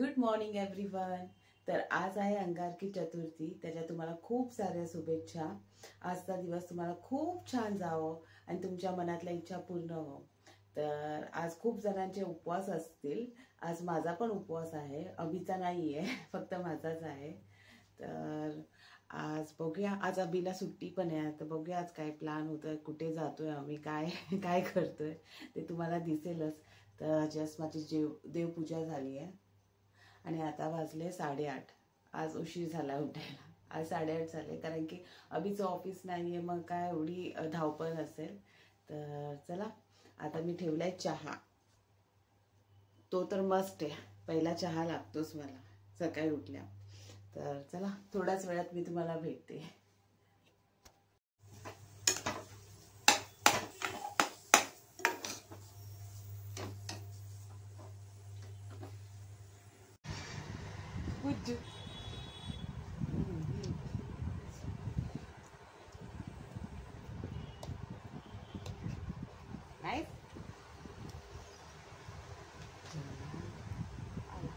Good morning everyone. तर आज आहे अंगारकी चतुर्थी, त्याच्या तुम्हाला खूप साऱ्या शुभेच्छा। आजचा दिवस तुम्हाला खूप छान जावो आणि तुमच्या मनातल्या इच्छा पूर्ण हो। तर आज खूप जणांचे उपवास असतील, आज माझा पण उपवास आहे, अभिचा नाही आहे, फक्त माझाच आहे। तर आज बघूया, आज अभिला सुट्टी पण आहे, तर बघूया आज काय प्लॅन होतोय, कुठे जातोय आम्ही, काय काय करतोय ते तुम्हाला दिसेलच। तर जस्ट माझी देवपूजा झाली आहे आणि आता वाजले 8:30। आज उशीर झाला उठायला, आज 8:30 झाले, कारण की अभिचं ऑफिस नाहीये, मग काय एवढी धावपळ असेल। तर चला, आता मी ठेवलाय चहा, तो तर मस्ट आहे, पहिला चहा लागतोच मला सकाळी उठल्या। तर चला, थोड्याच वेळात मी तुम्हाला भेटते।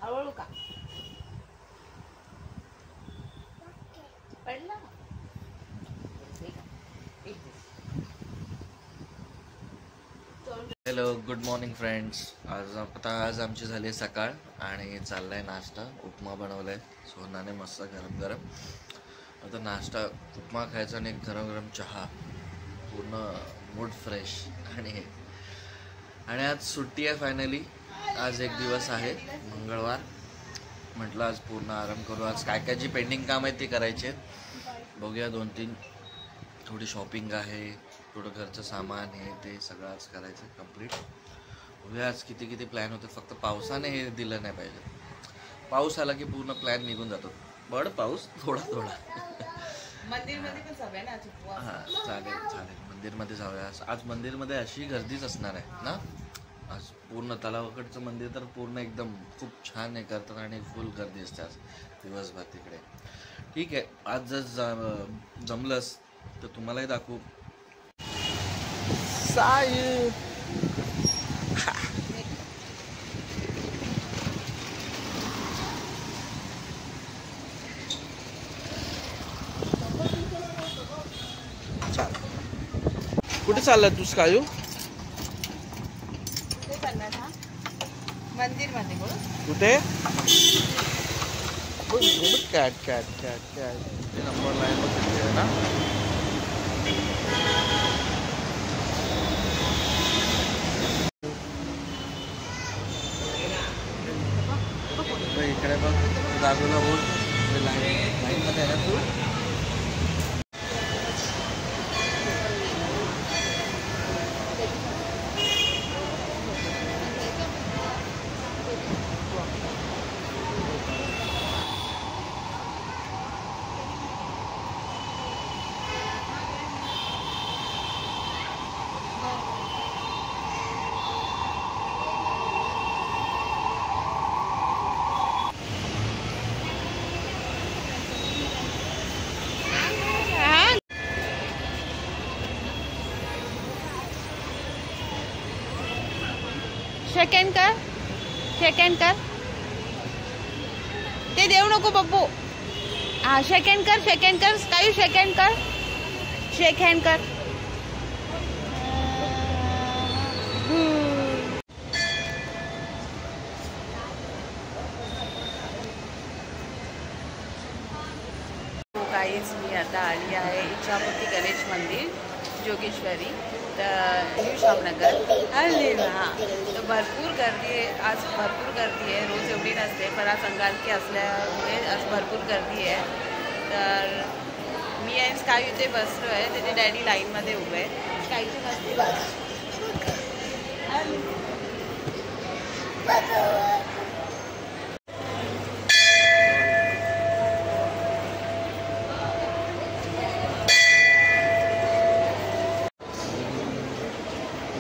हळूहळू का पडला? Hello, good morning friends. आज आमची झाली सकाळ आणि चाललाय नाश्ता। उपमा बनवलाय सोनाने मस्त गरम गरम। आता नाश्ता उपमा खायचा आणि गरम गरम चहा, पूर्ण मूड फ्रेश। आणि आज सुट्टी आहे फायनली, आज एक दिवस आहे मंगळवार, म्हटलं आज पूर्ण आराम करू। आज काय काय जी पेंडिंग काम आहे ती करायचे, बघूया 2-3 थोडी शॉपिंग आहे, थोडं घरचं सामान हे ते सगळं आज करायचं कंप्लीट। बघूया आज किती किती प्लॅन होते, फक्त पावसाने हे दिलं नाही पाहिजे। पाऊस आला की पूर्ण प्लॅन निघून जातो, बड पाऊस थोडा थोडा। मंदिरमध्ये पण जाऊया ना? हां, चालेल चालेल, मंदिरमध्ये जाऊया। आज मंदिरमध्ये अशी गर्दीच असणार आहे ना, आज पूर्ण तलावाकडचं मंदिर तर पूर्ण एकदम खूप छान हे करतात आणि फुल गर्दी असते आज दिवसभर तिकडे। ठीक आहे, आज जर जमलंच तर तुम्हालाही दाखवू। सायू कुठे चालला तू सायू? मंदिर मध्ये कुठे? Cat cat cat cat number line बघितली ना। इकडे बघ, बाजूला होत लाईन मध्ये आहे ना तू। शेक हँड कर, ते देऊ नको बब्बू। हा, शेक हँड कर कायू, शेक हँड कर। गाईज, मी आता आली आहे इच्छापुरती गणेश मंदिर, जोगेश्वरी, तर न्यू शामनगर। हां, तर भरपूर गर्दी आहे आज, भरपूर गर्दी आहे, रोज एवढी नसते, पण आज अंगारकी असल्यामुळे आज भरपूर गर्दी आहे। तर मी आणि स्काय इथे बसलो आहे, त्याचे डॅडी लाईनमध्ये उभे आहे, स्कायची मस्ती बघा।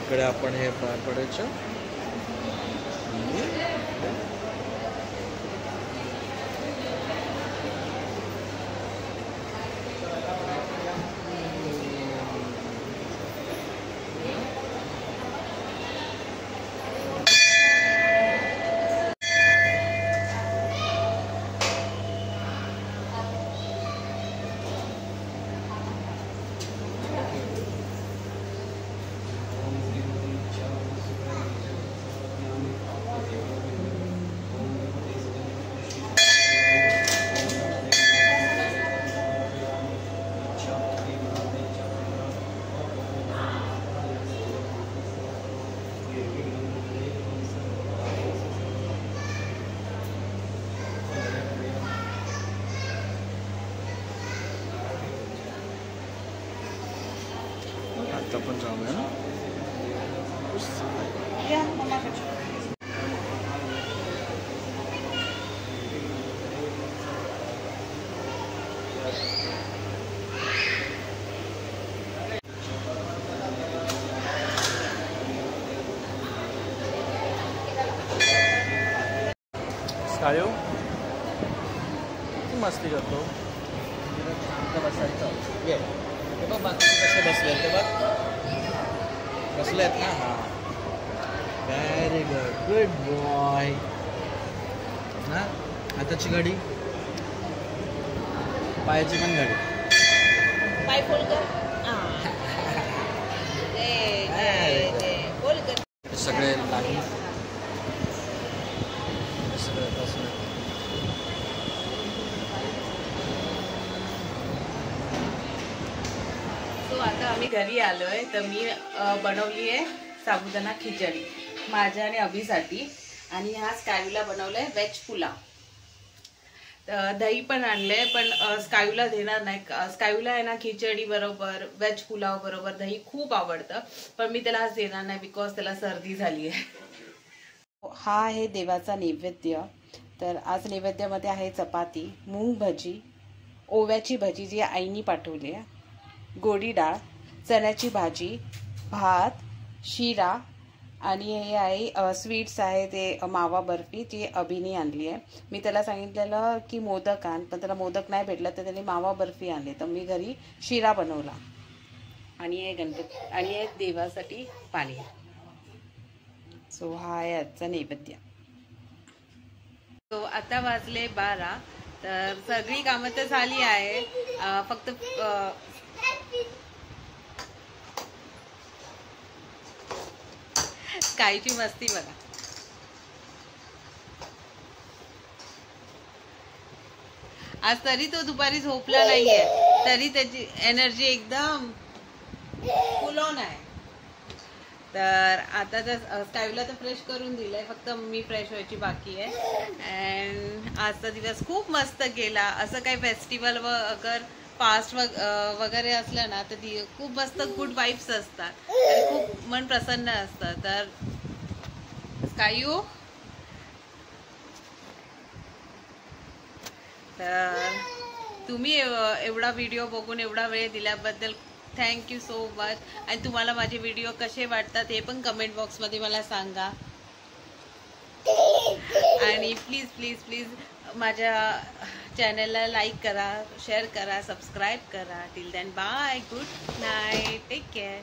इकडे आपण हे पार पडायचं। स्कायो तू मस्ती करतो बसायचं ये ते बघ बाकीचे कसे बसले ते बघ बसलेत ना. हां व्हेरी गुड गुड बॉय ना. हाताची गाडी पायाची पण गाडी पाय फोल्ड कर. फोल्ड कर. सगळे नाही आता आम्ही घरी आलोय तर मी बनवली आहे साबुदाणा खिचडी माझ्या आणि अभिसाठी. आणि हा स्कायूला बनवलाय व्हेज पुलाव. तर दही पण आणलंय पण स्कायूला देणार नाही. स्कायूला आहे ना खिचडी बरोबर व्हेज पुलाव बरोबर दही खूप आवडतं पण मी त्याला आज देणार नाही बिकॉज त्याला सर्दी झाली आहे. हा आहे देवाचा नैवेद्य. तर आज नैवेद्यामध्ये आहे चपाती, मूग भजी, ओव्याची भजी जी आईनी पाठवली आहे, गोडी डाळ, चण्याची भाजी, भात, शिरा आणि हे आहे स्वीट्स आहे ते मावा बर्फी जी अभिनी आणली आहे. मी त्याला सांगितलेलं की मोदक आण पण त्याला मोदक नाही भेटला तर त्याने मावा बर्फी आणली तर मी घरी शिरा बनवला. आणि हे गणपती आणि हे देवासाठी पाणी. सो हा आहे आजचा नैवेद्य. सो आता वाजले 12. तर सगळी कामं तर झाली आहे. फक्त स्कायची मस्ती बघा. आज तरी तो दुपारी झोपला नाहीये तरी त्याची एनर्जी एकदम फुल ऑन आहे. तर आता तर स्कायूला तर फ्रेश करून दिलंय फक्त मी फ्रेश व्हायची बाकी आहे. अँड आजचा दिवस खूप मस्त गेला. असं काही फेस्टिवल अगर फास्ट वगैरे असलं ना तर ती खूप मस्त गुड वाईब्स असतात आणि खूप मन प्रसन्न असतं. तर स्कायू तर तुम्ही एवढा व्हिडिओ बघून एवढा वेळ दिल्याबद्दल थँक्यू सो मच. आणि तुम्हाला माझे व्हिडिओ कसे वाटतात हे पण कमेंट बॉक्समध्ये मला सांगा. आणि प्लीज प्लीज प्लीज माझ्या चॅनलला लाईक करा, शेअर करा, सबस्क्राईब करा. Till then bye, good night, take care.